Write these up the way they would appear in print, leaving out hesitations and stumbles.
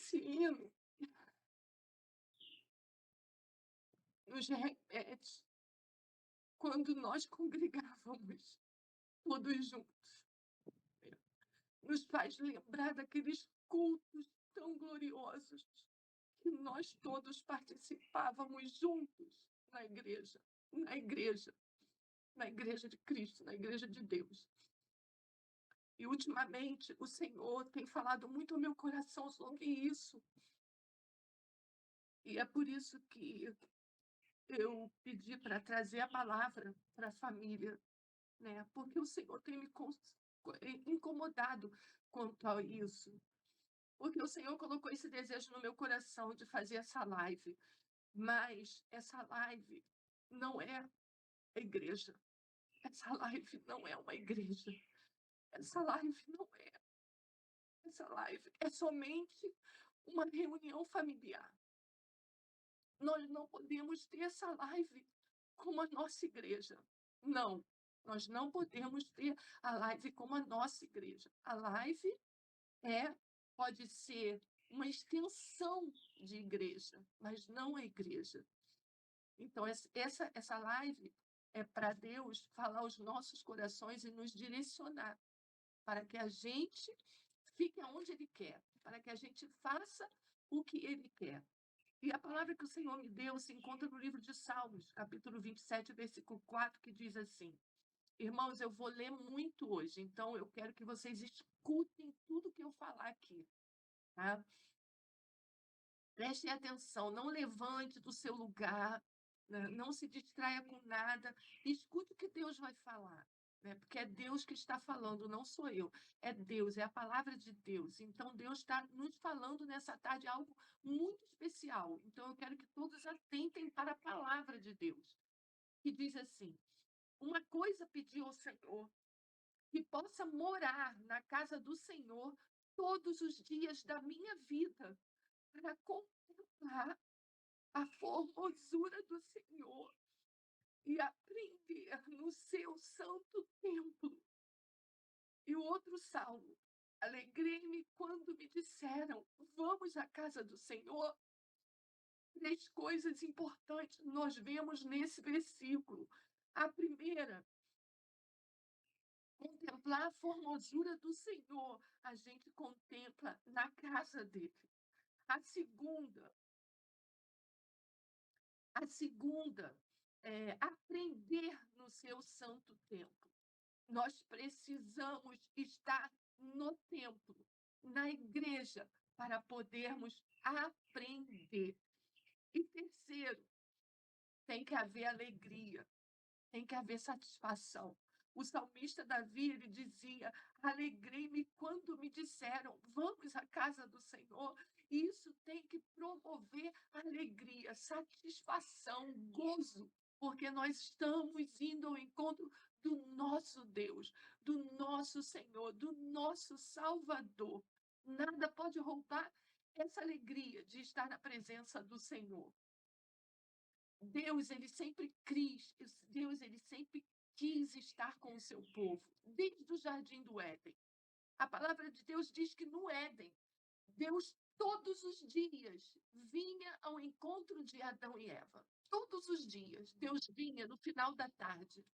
esse hino nos remete quando nós congregávamos todos juntos, né, nos faz lembrar daqueles cultos tão gloriosos que nós todos participávamos juntos na igreja, na igreja, na igreja de Cristo, na igreja de Deus. E ultimamente o Senhor tem falado muito ao meu coração sobre isso. E é por isso que eu pedi para trazer a palavra para a família, né? Porque o Senhor tem me incomodado quanto a isso. Porque o Senhor colocou esse desejo no meu coração de fazer essa live. Mas essa live não é a igreja. Essa live não é uma igreja. Essa live não é. Essa live é somente uma reunião familiar. Nós não podemos ter essa live como a nossa igreja. Não, nós não podemos ter a live como a nossa igreja. A live é, pode ser uma extensão de igreja, mas não a igreja. Então, essa live é para Deus falar aos nossos corações e nos direcionar para que a gente fique onde Ele quer, para que a gente faça o que Ele quer. E a palavra que o Senhor me deu se encontra no livro de Salmos, capítulo 27, versículo 4, que diz assim: irmãos, eu vou ler muito hoje, então eu quero que vocês escutem tudo que eu falar aqui, tá? Prestem atenção, não levante do seu lugar, né? Não se distraia com nada, escute o que Deus vai falar, né? Porque é Deus que está falando, não sou eu, é Deus, é a palavra de Deus. Então, Deus está nos falando nessa tarde algo muito especial. Então, eu quero que todos atentem para a palavra de Deus, que diz assim: uma coisa pedi ao Senhor, que possa morar na casa do Senhor todos os dias da minha vida, para contemplar a formosura do Senhor e aprender no seu santo templo. E o outro salmo: alegrei-me quando me disseram, vamos à casa do Senhor. Três coisas importantes nós vemos nesse versículo. A primeira, contemplar a formosura do Senhor, a gente contempla na casa dele. A segunda, é aprender no seu santo templo. Nós precisamos estar no templo, na igreja, para podermos aprender. E terceiro, tem que haver alegria, tem que haver satisfação. O salmista Davi, ele dizia: alegrei-me quando me disseram, vamos à casa do Senhor. E isso tem que promover alegria, satisfação, gozo, porque nós estamos indo ao encontro do nosso Deus, do nosso Senhor, do nosso Salvador. Nada pode roubar essa alegria de estar na presença do Senhor. Deus, ele sempre quis estar com o seu povo, desde o jardim do Éden. A palavra de Deus diz que no Éden, Deus todos os dias vinha ao encontro de Adão e Eva. Todos os dias, Deus vinha no final da tarde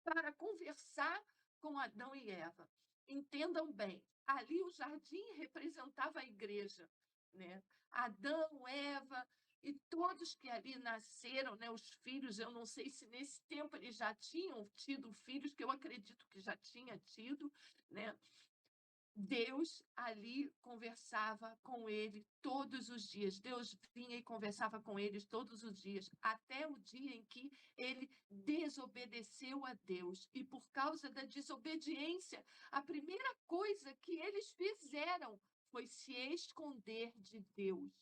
para conversar com Adão e Eva. Entendam bem, ali o jardim representava a igreja, né? Adão, Eva e todos que ali nasceram, né? Os filhos, eu não sei se nesse tempo eles já tinham tido filhos, que eu acredito que já tinha tido, né? Deus ali conversava com ele todos os dias. Deus vinha e conversava com eles todos os dias, até o dia em que ele desobedeceu a Deus. E por causa da desobediência, a primeira coisa que eles fizeram foi se esconder de Deus.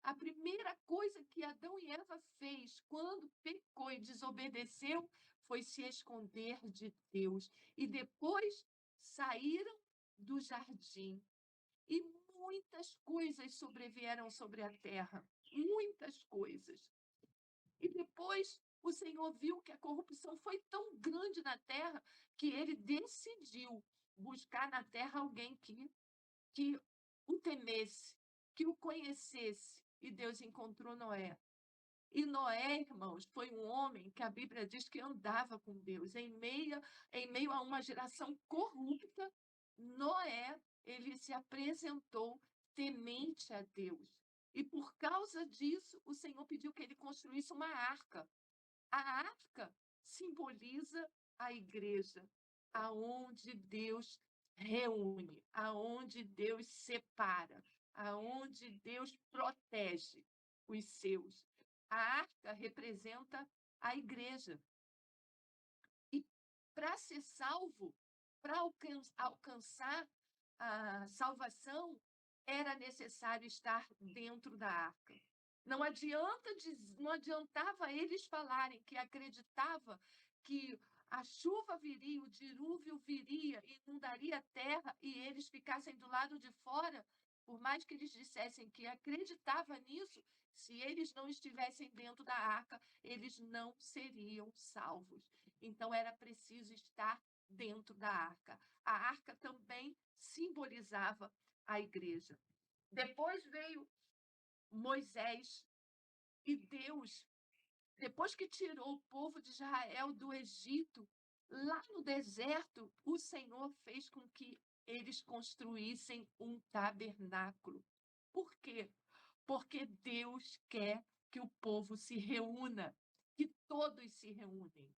A primeira coisa que Adão e Eva fez quando pecou e desobedeceu foi se esconder de Deus. E depois saíram do jardim. E muitas coisas sobrevieram sobre a terra, muitas coisas. E depois o Senhor viu que a corrupção foi tão grande na terra que ele decidiu buscar na terra alguém que o temesse, que o conhecesse. E Deus encontrou Noé. E Noé, irmãos, foi um homem que a Bíblia diz que andava com Deus. Em meio a uma geração corrupta, Noé, ele se apresentou temente a Deus. E por causa disso, o Senhor pediu que ele construísse uma arca. A arca simboliza a igreja, aonde Deus reúne, aonde Deus separa, aonde Deus protege os seus. A arca representa a igreja. E para ser salvo, para alcançar a salvação, era necessário estar dentro da arca. Não adiantava eles falarem que acreditava que a chuva viria, o dilúvio viria, inundaria a terra e eles ficassem do lado de fora, por mais que eles dissessem que acreditava nisso, se eles não estivessem dentro da arca, eles não seriam salvos. Então era preciso estar dentro da arca. A arca também simbolizava a igreja. Depois veio Moisés e Deus, depois que tirou o povo de Israel do Egito, lá no deserto, o Senhor fez com que eles construíssem um tabernáculo. Por quê? Porque Deus quer que o povo se reúna, que todos se reúnem,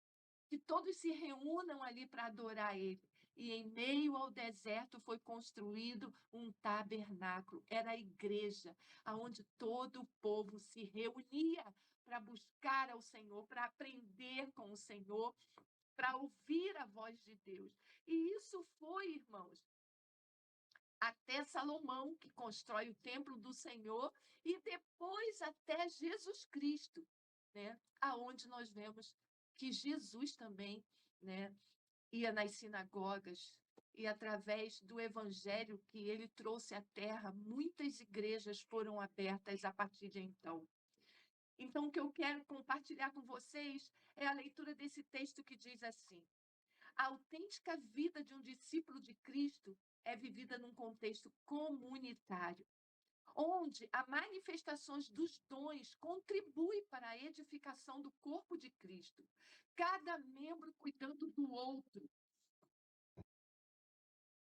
que todos se reúnam ali para adorar Ele. E em meio ao deserto foi construído um tabernáculo. Era a igreja, onde todo o povo se reunia para buscar ao Senhor, para aprender com o Senhor, para ouvir a voz de Deus. E isso foi, irmãos, até Salomão, que constrói o templo do Senhor, e depois até Jesus Cristo, né? Aonde nós vemos que Jesus também, né, ia nas sinagogas, e através do evangelho que ele trouxe à terra, muitas igrejas foram abertas a partir de então. Então, o que eu quero compartilhar com vocês é a leitura desse texto que diz assim: a autêntica vida de um discípulo de Cristo é vivida num contexto comunitário, onde a manifestações dos dons contribui para a edificação do corpo de Cristo, cada membro cuidando do outro,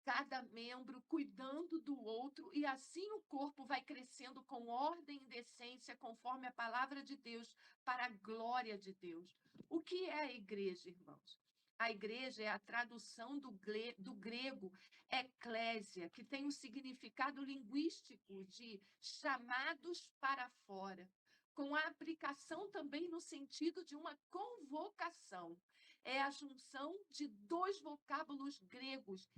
cada membro cuidando do outro, e assim o corpo vai crescendo com ordem e decência, conforme a palavra de Deus, para a glória de Deus. O que é a igreja, irmãos? A igreja é a tradução do grego eclésia, que tem um significado linguístico de chamados para fora, com a aplicação também no sentido de uma convocação. É a junção de dois vocábulos gregos,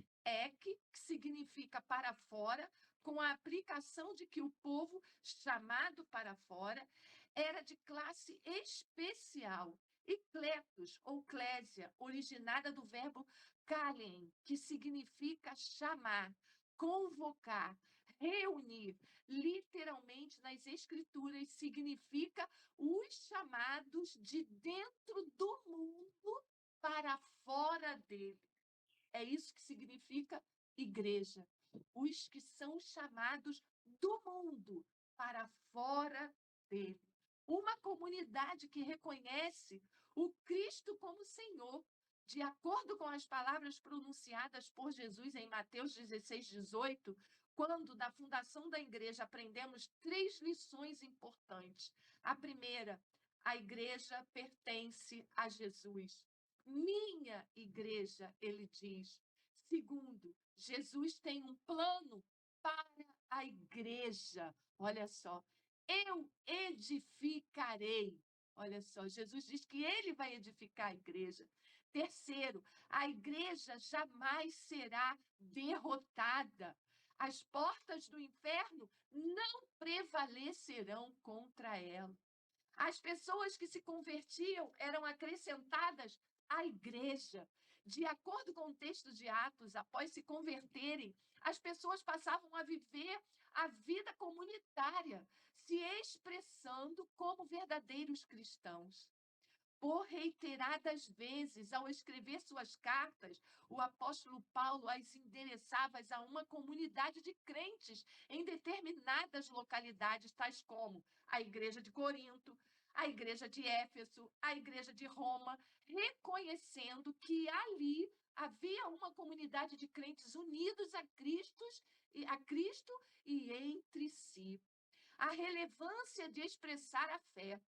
que significa para fora, com a aplicação de que o povo chamado para fora era de classe especial. E kletos, ou clésia, originada do verbo kalen, que significa chamar, convocar, reunir. Literalmente, nas escrituras, significa os chamados de dentro do mundo para fora dele. É isso que significa igreja. Os que são chamados do mundo para fora dele. Uma comunidade que reconhece o Cristo como Senhor, de acordo com as palavras pronunciadas por Jesus em Mateus 16:18, quando, da fundação da igreja, aprendemos 3 lições importantes. A primeira, a igreja pertence a Jesus. Minha igreja, ele diz. Segundo, Jesus tem um plano para a igreja. Olha só, eu edificarei. Olha só, Jesus diz que ele vai edificar a igreja. Terceiro, a igreja jamais será derrotada. As portas do inferno não prevalecerão contra ela. As pessoas que se convertiam eram acrescentadas à igreja. De acordo com o texto de Atos, após se converterem, as pessoas passavam a viver a vida comunitária, se expressando como verdadeiros cristãos. Por reiteradas vezes, ao escrever suas cartas, o apóstolo Paulo as endereçava a uma comunidade de crentes em determinadas localidades, tais como a igreja de Corinto, a igreja de Éfeso, a igreja de Roma, reconhecendo que ali havia uma comunidade de crentes unidos a Cristo e entre si. A relevância de expressar a fé.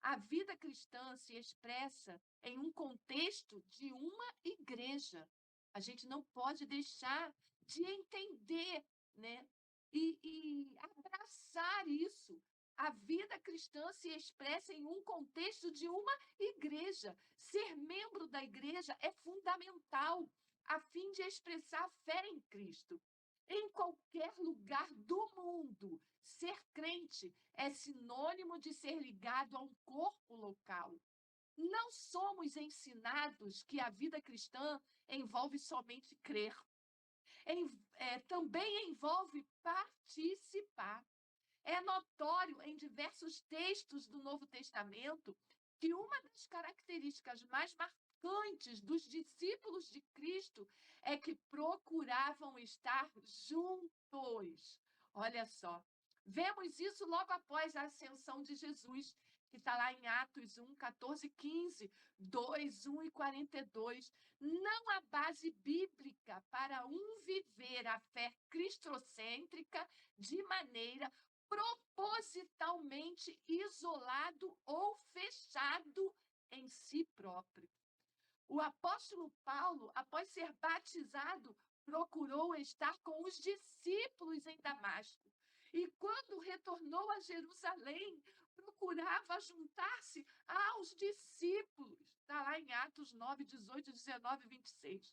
A vida cristã se expressa em um contexto de uma igreja. A gente não pode deixar de entender, né? E abraçar isso. A vida cristã se expressa em um contexto de uma igreja. Ser membro da igreja é fundamental a fim de expressar a fé em Cristo. Em qualquer lugar do mundo, ser crente é sinônimo de ser ligado a um corpo local. Não somos ensinados que a vida cristã envolve somente crer. Também envolve participar. É notório em diversos textos do Novo Testamento que uma das características mais marcantes dos discípulos de Cristo é que procuravam estar juntos. Olha só, vemos isso logo após a ascensão de Jesus, que está lá em Atos 1, 14, 15, 2, 1 e 42. Não há base bíblica para um viver a fé cristocêntrica de maneira propositalmente isolado ou fechado em si próprio. O apóstolo Paulo, após ser batizado, procurou estar com os discípulos em Damasco. E quando retornou a Jerusalém, procurava juntar-se aos discípulos. Está lá em Atos 9, 18, 19 e 26.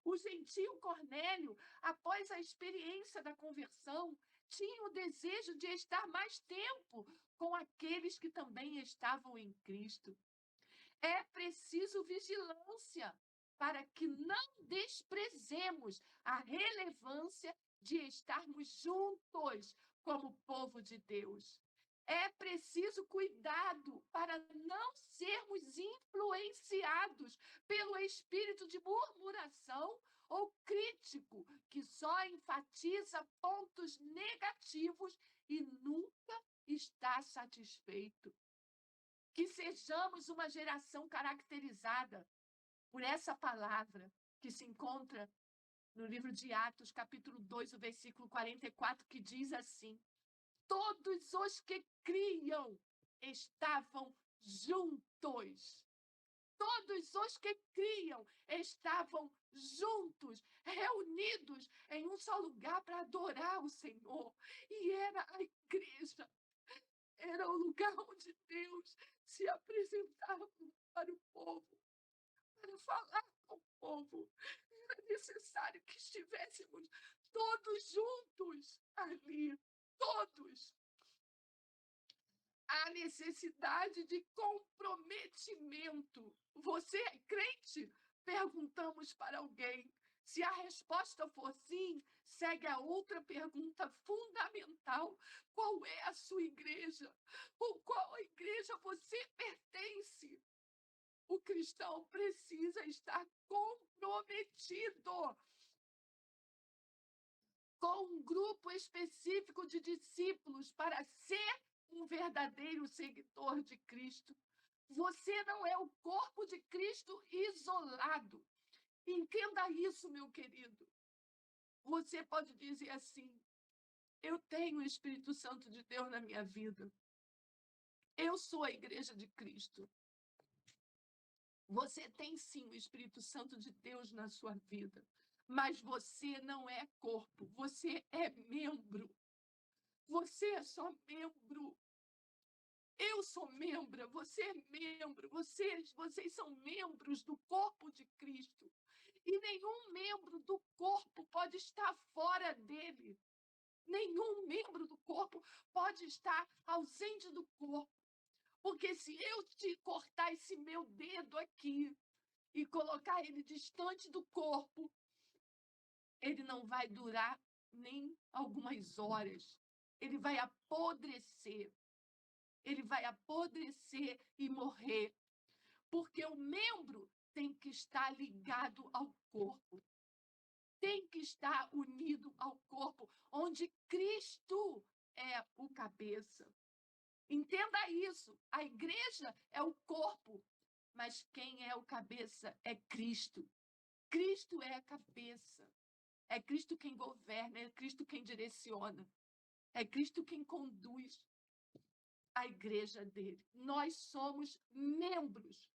O gentio Cornélio, após a experiência da conversão, tinha o desejo de estar mais tempo com aqueles que também estavam em Cristo. É preciso vigilância para que não desprezemos a relevância de estarmos juntos como povo de Deus. É preciso cuidado para não sermos influenciados pelo espírito de murmuração ou crítico, que só enfatiza pontos negativos e nunca está satisfeito. Que sejamos uma geração caracterizada por essa palavra que se encontra no livro de Atos, capítulo 2, o versículo 44, que diz assim: todos os que criam estavam juntos. Todos os que criam estavam juntos, reunidos em um só lugar para adorar o Senhor. E era a igreja, era o lugar onde Deus se apresentava para o povo, para falar com o povo. Era necessário que estivéssemos todos juntos ali, todos. A necessidade de comprometimento. Você é crente? Perguntamos para alguém. Se a resposta for sim, segue a outra pergunta fundamental: qual é a sua igreja? Ou qual igreja você pertence? O cristão precisa estar comprometido com um grupo específico de discípulos para ser um verdadeiro seguidor de Cristo. Você não é o corpo de Cristo isolado. Entenda isso, meu querido. Você pode dizer assim: eu tenho o Espírito Santo de Deus na minha vida. Eu sou a igreja de Cristo. Você tem sim o Espírito Santo de Deus na sua vida, mas você não é corpo, você é membro. Você é só membro. Eu sou membro, você é membro, vocês são membros do corpo de Cristo. E nenhum membro do corpo pode estar fora dele. Nenhum membro do corpo pode estar ausente do corpo. Porque se eu te cortar esse meu dedo aqui e colocar ele distante do corpo, ele não vai durar nem algumas horas. Ele vai apodrecer. Ele vai apodrecer e morrer. Porque o membro tem que estar ligado ao corpo. Tem que estar unido ao corpo, onde Cristo é o cabeça. Entenda isso. A igreja é o corpo, mas quem é o cabeça é Cristo. Cristo é a cabeça. É Cristo quem governa, é Cristo quem direciona. É Cristo quem conduz a igreja dele. Nós somos membros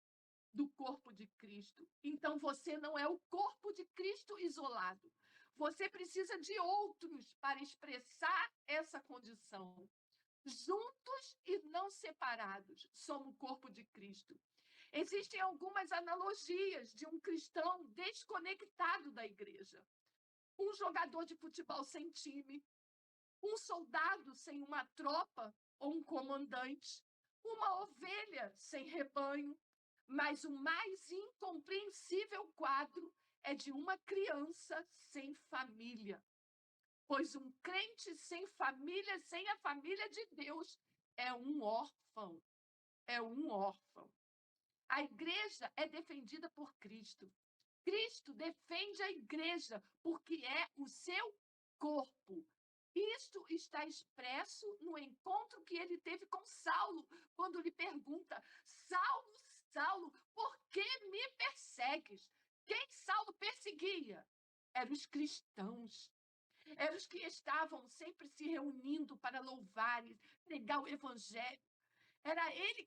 do corpo de Cristo. Então você não é o corpo de Cristo isolado. Você precisa de outros para expressar essa condição. Juntos e não separados, somos o corpo de Cristo. Existem algumas analogias de um cristão desconectado da igreja. Um jogador de futebol sem time, um soldado sem uma tropa ou um comandante, uma ovelha sem rebanho. Mas o mais incompreensível quadro é de uma criança sem família. Pois um crente sem família, sem a família de Deus, é um órfão. É um órfão. A igreja é defendida por Cristo. Cristo defende a igreja porque é o seu corpo. Isto está expresso no encontro que ele teve com Saulo, quando lhe pergunta: Saulo, Saulo, por que me persegues? Quem Saulo perseguia? Eram os cristãos. Eram os que estavam sempre se reunindo para louvar e pregar o evangelho. Era eles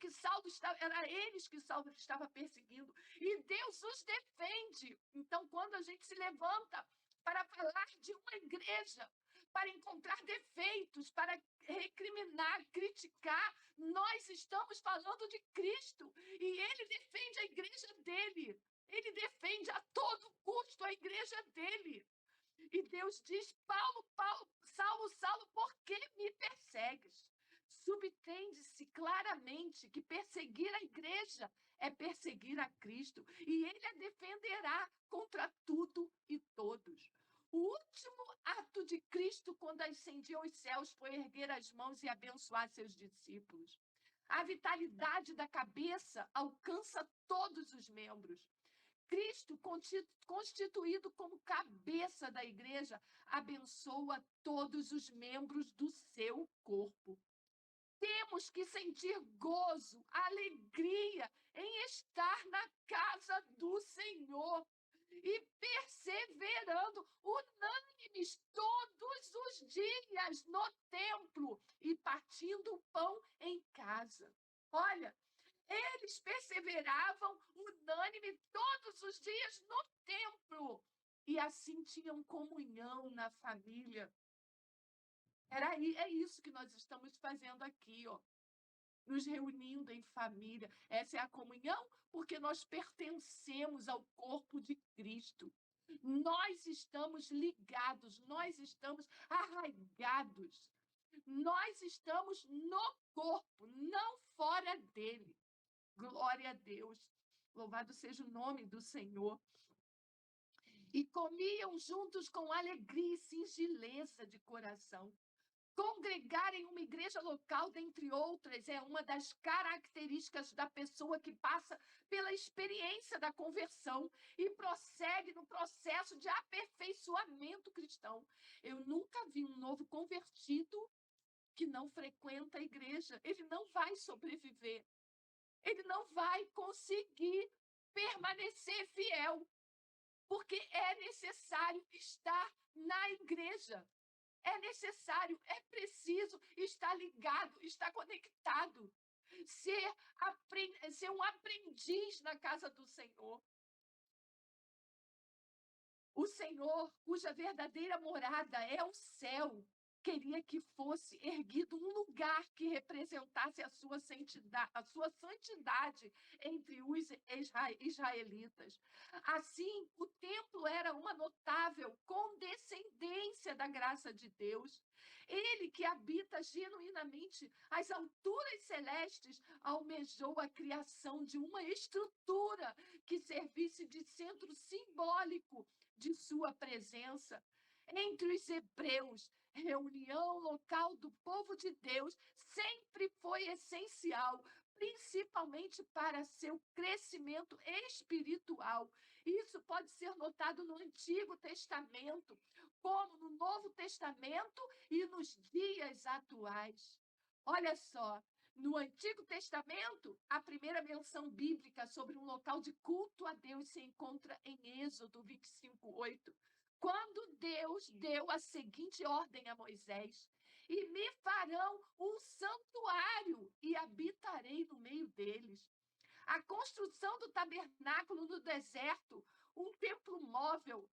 que Saulo estava perseguindo. E Deus os defende. Então, quando a gente se levanta para falar de uma igreja, para encontrar defeitos, para recriminar, criticar, nós estamos falando de Cristo. E ele defende a igreja dele. Ele defende a todo custo a igreja dele. E Deus diz: Saulo, Saulo, por que me persegues? Subtende-se claramente que perseguir a igreja é perseguir a Cristo, e ele a defenderá contra tudo e todos. O último ato de Cristo, quando ascendia aos céus, foi erguer as mãos e abençoar seus discípulos. A vitalidade da cabeça alcança todos os membros. Cristo, constituído como cabeça da igreja, abençoa todos os membros do seu corpo. Temos que sentir gozo, alegria em estar na casa do Senhor e perseverando unânimes todos os dias no templo e partindo o pão em casa. Olha, eles perseveravam unânime todos os dias no templo. E assim tinham comunhão na família. É isso que nós estamos fazendo aqui, ó. Nos reunindo em família. Essa é a comunhão, porque nós pertencemos ao corpo de Cristo. Nós estamos ligados, nós estamos arraigados. Nós estamos no corpo, não fora dele. Glória a Deus. Louvado seja o nome do Senhor. E comiam juntos com alegria e singeleza de coração. Congregar em uma igreja local, dentre outras, é uma das características da pessoa que passa pela experiência da conversão e prossegue no processo de aperfeiçoamento cristão. Eu nunca vi um novo convertido que não frequenta a igreja. Ele não vai sobreviver. Ele não vai conseguir permanecer fiel, porque é necessário estar na igreja. É necessário, é preciso estar ligado, estar conectado, ser um aprendiz na casa do Senhor. O Senhor, cuja verdadeira morada é o céu, queria que fosse erguido um lugar que representasse a sua santidade entre os israelitas. Assim, o templo era uma notável condescendência da graça de Deus. Ele que habita genuinamente as alturas celestes almejou a criação de uma estrutura que servisse de centro simbólico de sua presença. Entre os hebreus, reunião local do povo de Deus sempre foi essencial principalmente para seu crescimento espiritual. Isso pode ser notado no Antigo Testamento, como no Novo Testamento e nos dias atuais. Olha só, no Antigo Testamento, a primeira menção bíblica sobre um local de culto a Deus se encontra em Êxodo 25:8, quando Deus deu a seguinte ordem a Moisés: e me farão um santuário e habitarei no meio deles. A construção do tabernáculo no deserto, um templo móvel,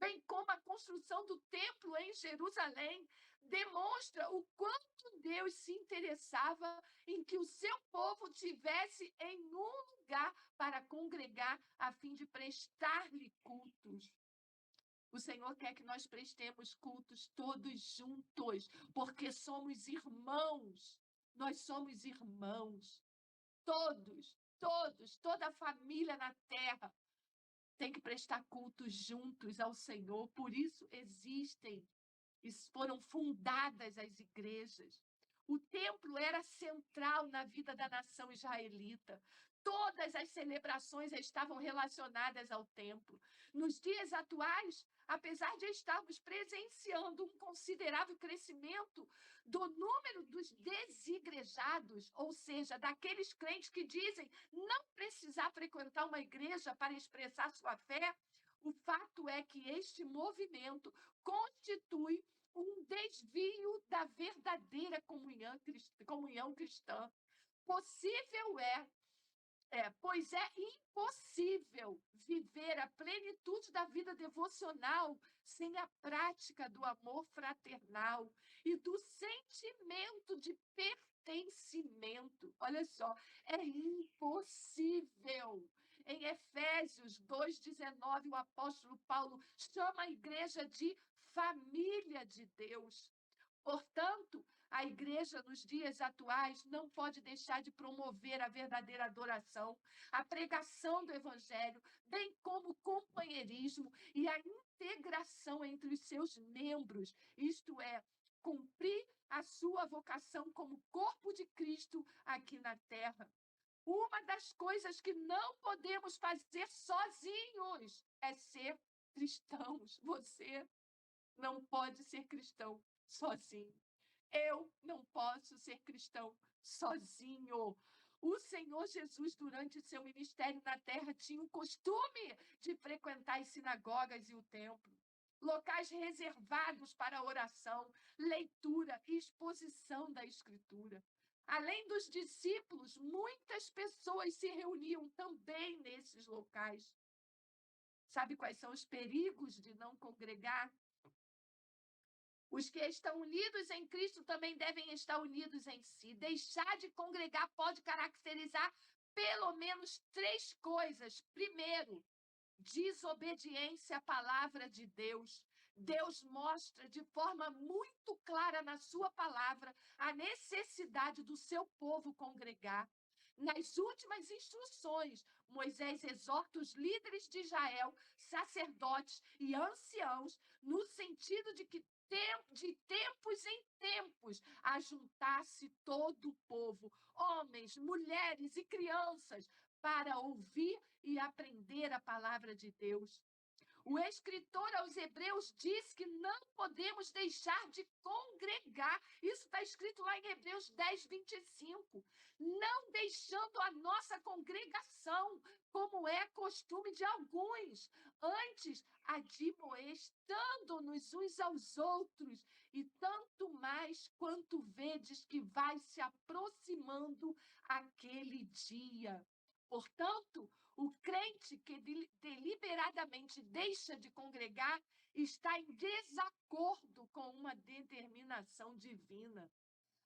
bem como a construção do templo em Jerusalém, demonstra o quanto Deus se interessava em que o seu povo tivesse em um lugar para congregar a fim de prestar-lhe cultos. O Senhor quer que nós prestemos cultos todos juntos, porque somos irmãos. Nós somos irmãos. Toda a família na terra tem que prestar cultos juntos ao Senhor. Por isso existem e foram fundadas as igrejas. O templo era central na vida da nação israelita. Todas as celebrações estavam relacionadas ao templo. Nos dias atuais, apesar de estarmos presenciando um considerável crescimento do número dos desigrejados, ou seja, daqueles crentes que dizem não precisar frequentar uma igreja para expressar sua fé, o fato é que este movimento constitui um desvio da verdadeira comunhão cristã. Possível pois é impossível viver a plenitude da vida devocional sem a prática do amor fraternal e do sentimento de pertencimento. Olha só, é impossível. Em Efésios 2:19, o apóstolo Paulo chama a igreja de família de Deus. Portanto, a igreja nos dias atuais não pode deixar de promover a verdadeira adoração, a pregação do evangelho, bem como o companheirismo e a integração entre os seus membros, isto é, cumprir a sua vocação como corpo de Cristo aqui na terra. Uma das coisas que não podemos fazer sozinhos é ser cristãos. Você não pode ser cristão sozinho. Eu não posso ser cristão sozinho. O Senhor Jesus, durante seu ministério na terra, tinha o costume de frequentar as sinagogas e o templo, locais reservados para oração, leitura e exposição da Escritura. Além dos discípulos, muitas pessoas se reuniam também nesses locais. Sabe quais são os perigos de não congregar? Os que estão unidos em Cristo também devem estar unidos em si. Deixar de congregar pode caracterizar pelo menos 3 coisas. Primeiro, desobediência à palavra de Deus. Deus mostra de forma muito clara na sua palavra a necessidade do seu povo congregar. Nas últimas instruções, Moisés exorta os líderes de Israel, sacerdotes e anciãos, no sentido de que de tempos em tempos, ajuntar-se todo o povo, homens, mulheres e crianças, para ouvir e aprender a palavra de Deus. O escritor aos Hebreus diz que não podemos deixar de congregar. Isso está escrito lá em Hebreus 10:25. Não deixando a nossa congregação, como é costume de alguns, antes admoestando-nos uns aos outros, e tanto mais quanto vedes que vai se aproximando aquele dia. Portanto, o crente que deliberadamente deixa de congregar está em desacordo com uma determinação divina.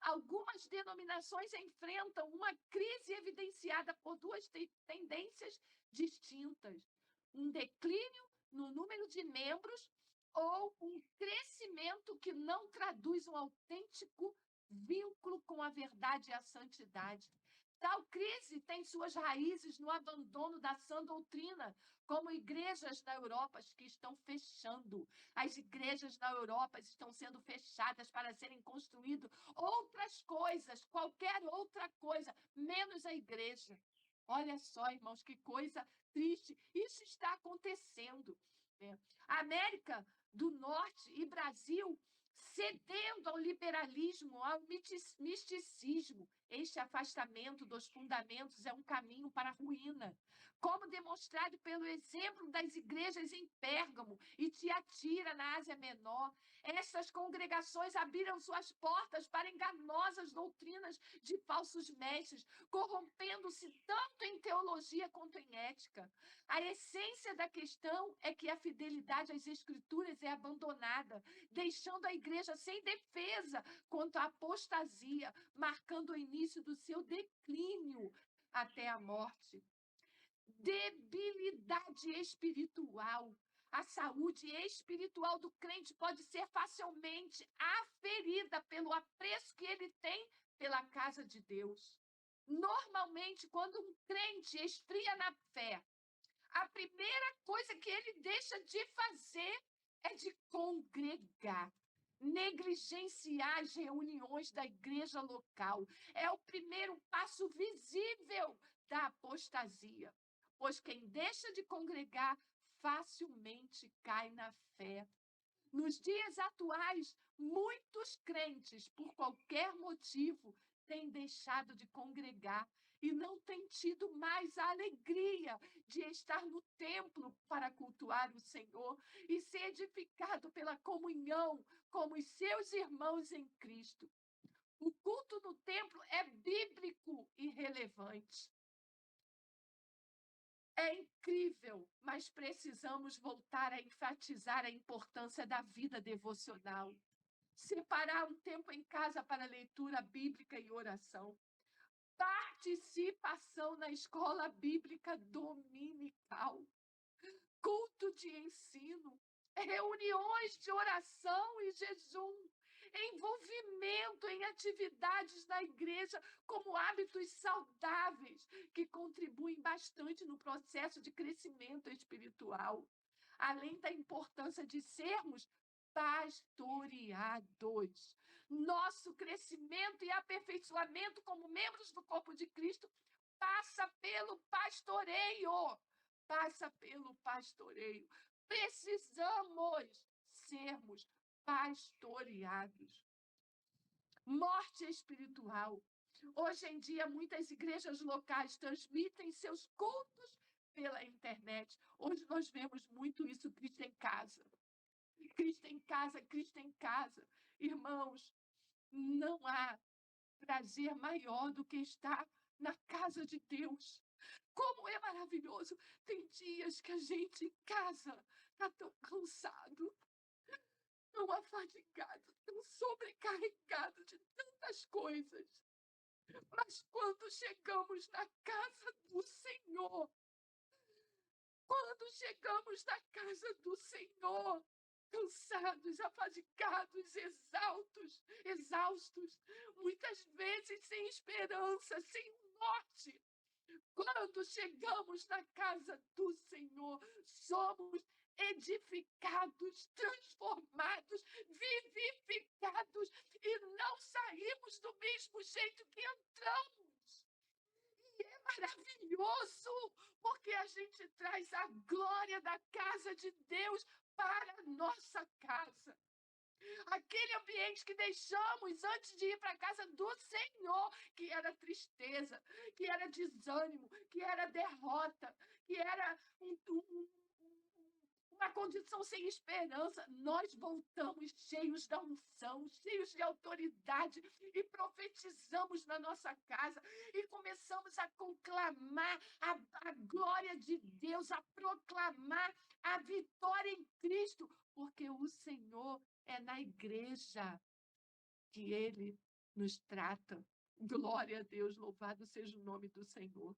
Algumas denominações enfrentam uma crise evidenciada por 2 tendências distintas: um declínio no número de membros ou um crescimento que não traduz um autêntico vínculo com a verdade e a santidade. Tal crise tem suas raízes no abandono da sã doutrina, como igrejas na Europa que estão fechando. As igrejas na Europa estão sendo fechadas para serem construídas outras coisas, qualquer outra coisa, menos a igreja. Olha só, irmãos, que coisa triste. Isso está acontecendo, né? A América do Norte e Brasil cedendo ao liberalismo, ao misticismo. Este afastamento dos fundamentos é um caminho para a ruína, como demonstrado pelo exemplo das igrejas em Pérgamo e Tiatira, na Ásia Menor. Essas congregações abriram suas portas para enganosas doutrinas de falsos mestres, corrompendo-se tanto em teologia quanto em ética. A essência da questão é que a fidelidade às Escrituras é abandonada, deixando a igreja sem defesa quanto à apostasia, marcando o início do seu declínio até a morte. Debilidade espiritual. A saúde espiritual do crente pode ser facilmente aferida pelo apreço que ele tem pela casa de Deus. Normalmente, quando um crente esfria na fé, a primeira coisa que ele deixa de fazer é de congregar. Negligenciar as reuniões da igreja local é o primeiro passo visível da apostasia, pois quem deixa de congregar facilmente cai na fé. Nos dias atuais, muitos crentes, por qualquer motivo, têm deixado de congregar e não têm tido mais a alegria de estar no templo para cultuar o Senhor e ser edificado pela comunhão como os seus irmãos em Cristo. O culto no templo é bíblico e relevante. É incrível, mas precisamos voltar a enfatizar a importância da vida devocional. Separar um tempo em casa para leitura bíblica e oração. Participação na escola bíblica dominical. Culto de ensino. Reuniões de oração e jejum. Envolvimento em atividades na igreja como hábitos saudáveis que contribuem bastante no processo de crescimento espiritual, além da importância de sermos pastoreados. Nosso crescimento e aperfeiçoamento como membros do corpo de Cristo passa pelo pastoreio. Passa pelo pastoreio. Precisamos sermos pastoreados. Morte espiritual. Hoje em dia, muitas igrejas locais transmitem seus cultos pela internet. Hoje nós vemos muito isso, Cristo em casa. Cristo em casa, Cristo em casa. Irmãos, não há prazer maior do que estar na casa de Deus. Como é maravilhoso. Tem dias que a gente em casa está tão cansado, tão afadigado, tão sobrecarregado de tantas coisas. Mas quando chegamos na casa do Senhor, cansados, afadigados, exaustos, muitas vezes sem esperança, sem norte, quando chegamos na casa do Senhor, somos edificados, transformados, vivificados e não saímos do mesmo jeito que entramos. E é maravilhoso, porque a gente traz a glória da casa de Deus para a nossa casa. Aquele ambiente que deixamos antes de ir para a casa do Senhor, que era tristeza, que era desânimo, que era derrota, que era uma condição sem esperança, nós voltamos cheios da unção, cheios de autoridade e profetizamos na nossa casa e começamos a conclamar a glória de Deus, a proclamar a vitória em Cristo, porque o Senhor é na igreja que Ele nos trata. Glória a Deus, louvado seja o nome do Senhor.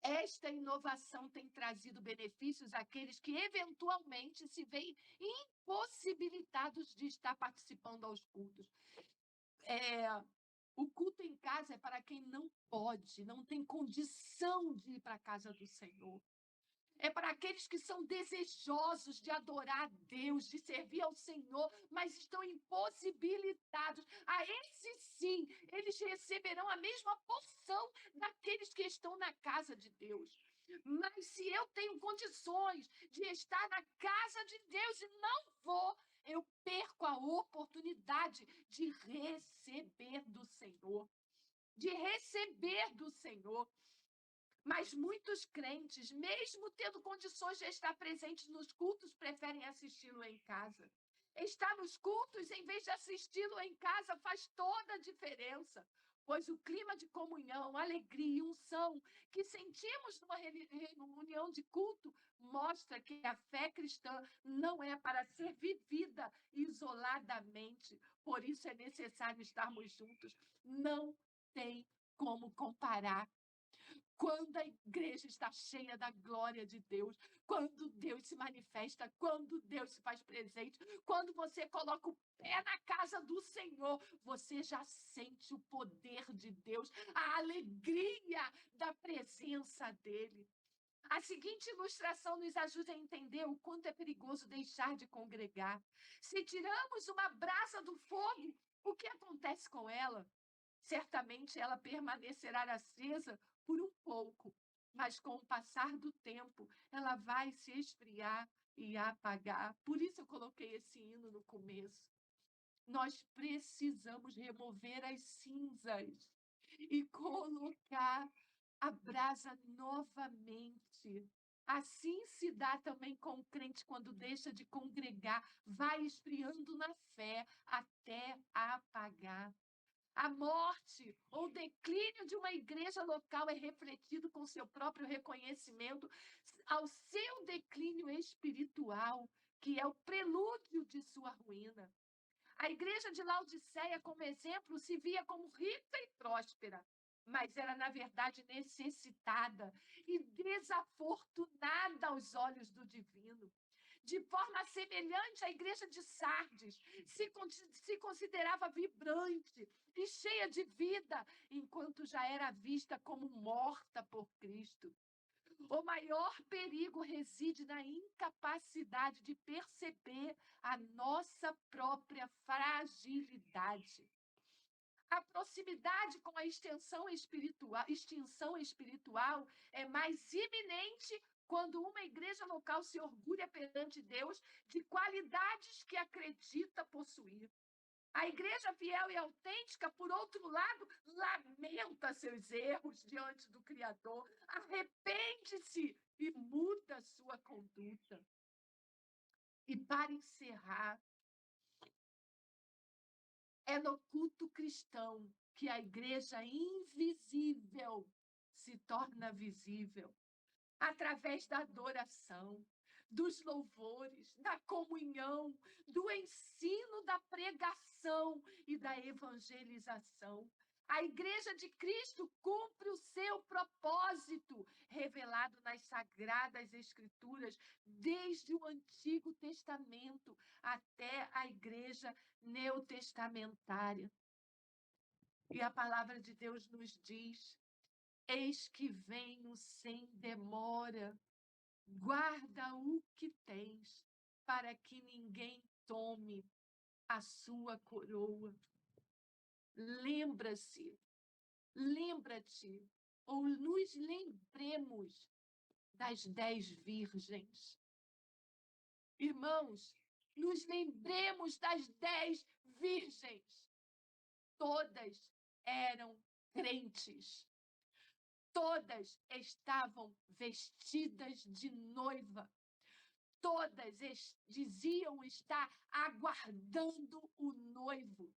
Esta inovação tem trazido benefícios àqueles que eventualmente se veem impossibilitados de estar participando aos cultos. O culto em casa é para quem não pode, não tem condição de ir para a casa do Senhor. É para aqueles que são desejosos de adorar a Deus, de servir ao Senhor, mas estão impossibilitados. A esses sim, eles receberão a mesma porção daqueles que estão na casa de Deus. Mas se eu tenho condições de estar na casa de Deus e não vou, eu perco a oportunidade de receber do Senhor. De receber do Senhor. Mas muitos crentes, mesmo tendo condições de estar presentes nos cultos, preferem assisti-lo em casa. Estar nos cultos, em vez de assisti-lo em casa, faz toda a diferença, pois o clima de comunhão, alegria e unção que sentimos numa reunião de culto mostra que a fé cristã não é para ser vivida isoladamente. Por isso é necessário estarmos juntos. Não tem como comparar quando a igreja está cheia da glória de Deus, quando Deus se manifesta, quando Deus se faz presente, quando você coloca o pé na casa do Senhor, você já sente o poder de Deus, a alegria da presença dele. A seguinte ilustração nos ajuda a entender o quanto é perigoso deixar de congregar. Se tiramos uma brasa do fogo, o que acontece com ela? Certamente ela permanecerá acesa por um pouco, mas com o passar do tempo, ela vai se esfriar e apagar. Por isso eu coloquei esse hino no começo. Nós precisamos remover as cinzas e colocar a brasa novamente. Assim se dá também com o crente quando deixa de congregar, vai esfriando na fé até apagar. A morte ou declínio de uma igreja local é refletido com seu próprio reconhecimento ao seu declínio espiritual, que é o prelúdio de sua ruína. A igreja de Laodiceia, como exemplo, se via como rica e próspera, mas era, na verdade, necessitada e desafortunada aos olhos do divino. De forma semelhante, a igreja de Sardes se considerava vibrante e cheia de vida, enquanto já era vista como morta por Cristo. O maior perigo reside na incapacidade de perceber a nossa própria fragilidade. A proximidade com a extinção espiritual é mais iminente quando uma igreja local se orgulha perante Deus de qualidades que acredita possuir. A igreja fiel e autêntica, por outro lado, lamenta seus erros diante do Criador, arrepende-se e muda sua conduta. E para encerrar, é no culto cristão que a igreja invisível se torna visível, através da adoração, dos louvores, da comunhão, do ensino, da pregação e da evangelização. A Igreja de Cristo cumpre o seu propósito, revelado nas Sagradas Escrituras, desde o Antigo Testamento até a Igreja neotestamentária. E a palavra de Deus nos diz: eis que venho sem demora, guarda o que tens, para que ninguém tome a sua coroa. Lembra-te, ou nos lembremos das 10 virgens. Irmãos, nos lembremos das 10 virgens. Todas eram crentes. Todas estavam vestidas de noiva. Todas diziam estar aguardando o noivo.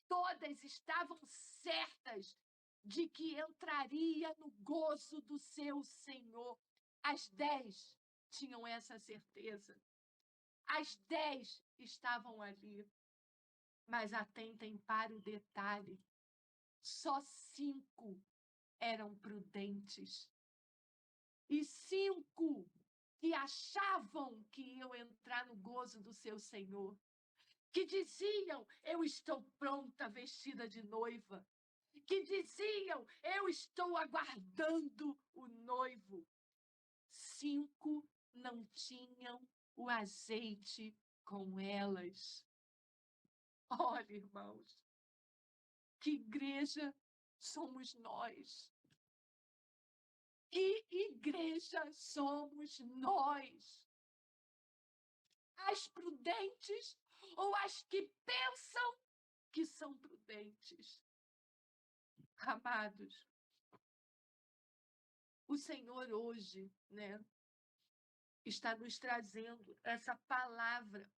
Todas estavam certas de que entraria no gozo do seu Senhor. As 10 tinham essa certeza. As 10 estavam ali. Mas atentem para o detalhe: só 5 eram prudentes. E 5 que achavam que iam entrar no gozo do seu Senhor, que diziam: eu estou pronta, vestida de noiva. que diziam: eu estou aguardando o noivo. 5 não tinham o azeite com elas. Olha, irmãos, que igreja somos nós? Que igreja somos nós? As prudentes ou as que pensam que são prudentes? Amados, o Senhor hoje, né, está nos trazendo essa palavra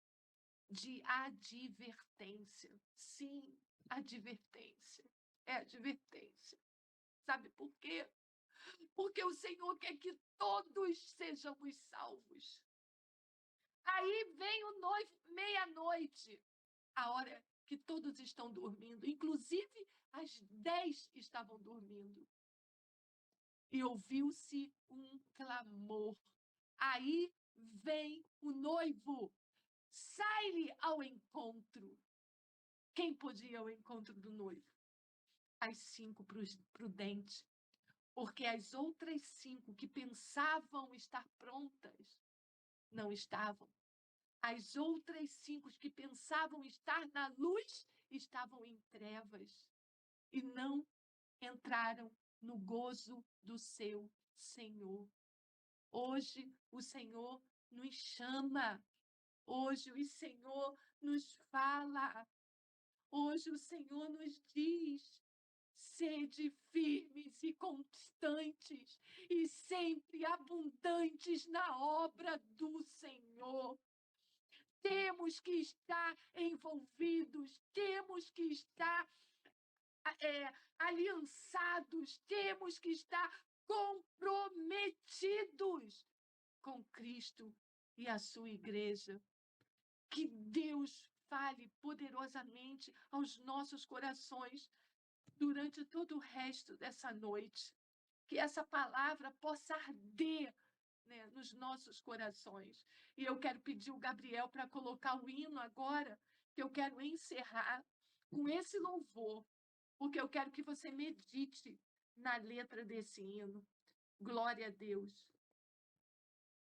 de advertência. Sim, advertência. É advertência. Sabe por quê? Porque o Senhor quer que todos sejamos salvos. Aí vem o noivo, meia-noite, a hora que todos estão dormindo, inclusive as 10 estavam dormindo. E ouviu-se um clamor. Aí vem o noivo, sai-lhe ao encontro. Quem podia ir ao encontro do noivo? As 5 prudentes, porque as outras 5 que pensavam estar prontas, não estavam. As outras 5 que pensavam estar na luz, estavam em trevas e não entraram no gozo do seu Senhor. Hoje o Senhor nos chama, hoje o Senhor nos fala, hoje o Senhor nos diz: sede firmes e constantes e sempre abundantes na obra do Senhor. Temos que estar envolvidos, temos que estar aliançados, temos que estar comprometidos com Cristo e a sua igreja. Que Deus fale poderosamente aos nossos corações durante todo o resto dessa noite. Que essa palavra possa arder, né, nos nossos corações. E eu quero pedir o Gabriel para colocar o hino agora, que eu quero encerrar com esse louvor, porque eu quero que você medite na letra desse hino. Glória a Deus.